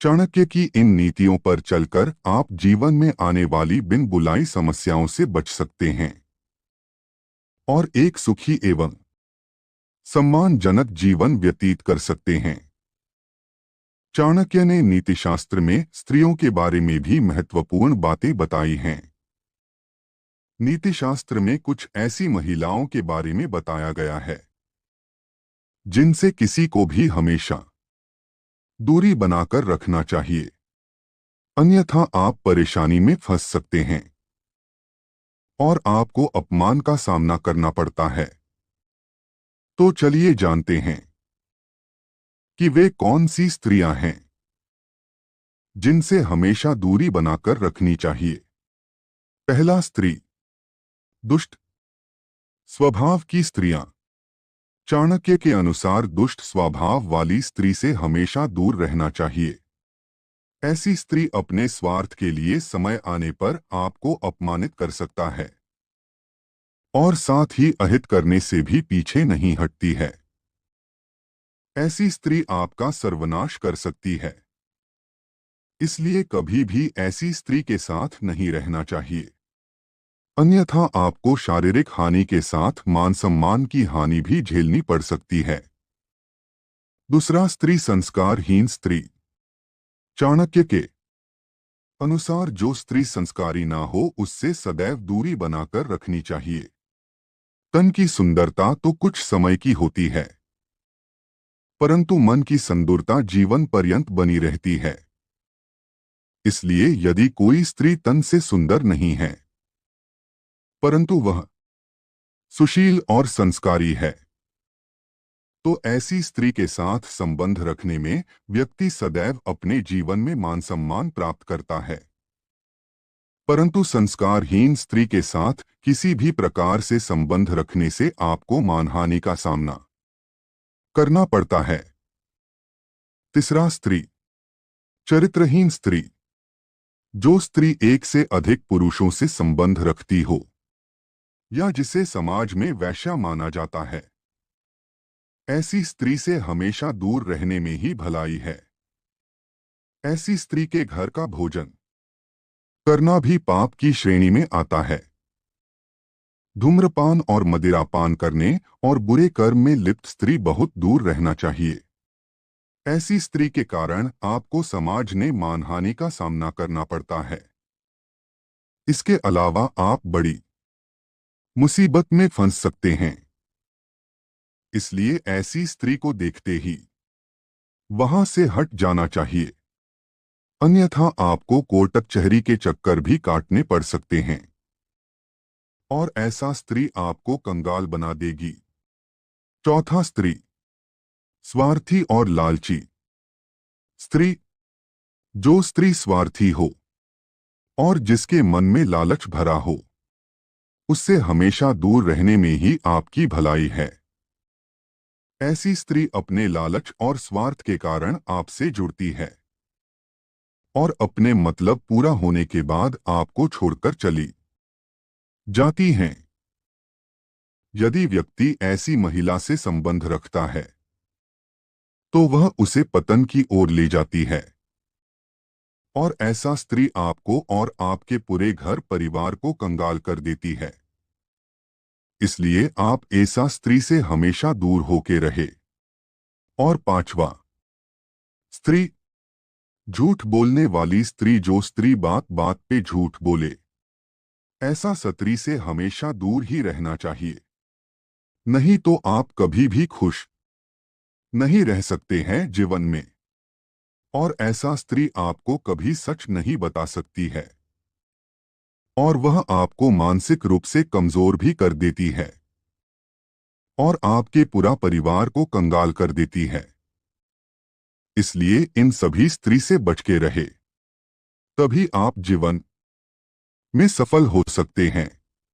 चाणक्य की इन नीतियों पर चलकर आप जीवन में आने वाली बिन बुलाई समस्याओं से बच सकते हैं और एक सुखी एवं सम्मानजनक जीवन व्यतीत कर सकते हैं। चाणक्य ने नीतिशास्त्र में स्त्रियों के बारे में भी महत्वपूर्ण बातें बताई हैं। नीतिशास्त्र में कुछ ऐसी महिलाओं के बारे में बताया गया है जिनसे किसी को भी हमेशा दूरी बनाकर रखना चाहिए, अन्यथा आप परेशानी में फंस सकते हैं और आपको अपमान का सामना करना पड़ता है। तो चलिए जानते हैं कि वे कौन सी स्त्रियां हैं जिनसे हमेशा दूरी बनाकर रखनी चाहिए। पहला, स्त्री दुष्ट स्वभाव की स्त्रियां। चाणक्य के अनुसार दुष्ट स्वभाव वाली स्त्री से हमेशा दूर रहना चाहिए। ऐसी स्त्री अपने स्वार्थ के लिए समय आने पर आपको अपमानित कर सकता है और साथ ही अहित करने से भी पीछे नहीं हटती है। ऐसी स्त्री आपका सर्वनाश कर सकती है, इसलिए कभी भी ऐसी स्त्री के साथ नहीं रहना चाहिए, अन्यथा आपको शारीरिक हानि के साथ मान सम्मान की हानि भी झेलनी पड़ सकती है। दूसरा, स्त्री संस्कारहीन स्त्री। चाणक्य के अनुसार जो स्त्री संस्कारी ना हो उससे सदैव दूरी बनाकर रखनी चाहिए। तन की सुंदरता तो कुछ समय की होती है, परंतु मन की सुंदरता जीवन पर्यंत बनी रहती है। इसलिए यदि कोई स्त्री तन से सुंदर नहीं है परंतु वह सुशील और संस्कारी है, तो ऐसी स्त्री के साथ संबंध रखने में व्यक्ति सदैव अपने जीवन में मान सम्मान प्राप्त करता है। परंतु संस्कारहीन स्त्री के साथ किसी भी प्रकार से संबंध रखने से आपको मानहानि का सामना करना पड़ता है। तीसरा, स्त्री चरित्रहीन स्त्री। जो स्त्री एक से अधिक पुरुषों से संबंध रखती हो या जिसे समाज में वैश्या माना जाता है, ऐसी स्त्री से हमेशा दूर रहने में ही भलाई है। ऐसी स्त्री के घर का भोजन करना भी पाप की श्रेणी में आता है। धूम्रपान और मदिरापान करने और बुरे कर्म में लिप्त स्त्री बहुत दूर रहना चाहिए। ऐसी स्त्री के कारण आपको समाज में मानहानि का सामना करना पड़ता है। इसके अलावा आप बड़ी मुसीबत में फंस सकते हैं। इसलिए ऐसी स्त्री को देखते ही वहां से हट जाना चाहिए, अन्यथा आपको कोर्ट कचहरी के चक्कर भी काटने पड़ सकते हैं और ऐसा स्त्री आपको कंगाल बना देगी। चौथा, स्त्री स्वार्थी और लालची स्त्री। जो स्त्री स्वार्थी हो और जिसके मन में लालच भरा हो, उससे हमेशा दूर रहने में ही आपकी भलाई है। ऐसी स्त्री अपने लालच और स्वार्थ के कारण आपसे जुड़ती है और अपने मतलब पूरा होने के बाद आपको छोड़कर चली जाती हैं। यदि व्यक्ति ऐसी महिला से संबंध रखता है तो वह उसे पतन की ओर ले जाती है और ऐसा स्त्री आपको और आपके पूरे घर परिवार को कंगाल कर देती है। इसलिए आप ऐसा स्त्री से हमेशा दूर होके रहे। और पांचवा, स्त्री झूठ बोलने वाली स्त्री। जो स्त्री बात बात पे झूठ बोले, ऐसा स्त्री से हमेशा दूर ही रहना चाहिए, नहीं तो आप कभी भी खुश नहीं रह सकते हैं जीवन में। और ऐसा स्त्री आपको कभी सच नहीं बता सकती है और वह आपको मानसिक रूप से कमजोर भी कर देती है और आपके पूरा परिवार को कंगाल कर देती है। इसलिए इन सभी स्त्री से बच के रहे, तभी आप जीवन में सफल हो सकते हैं।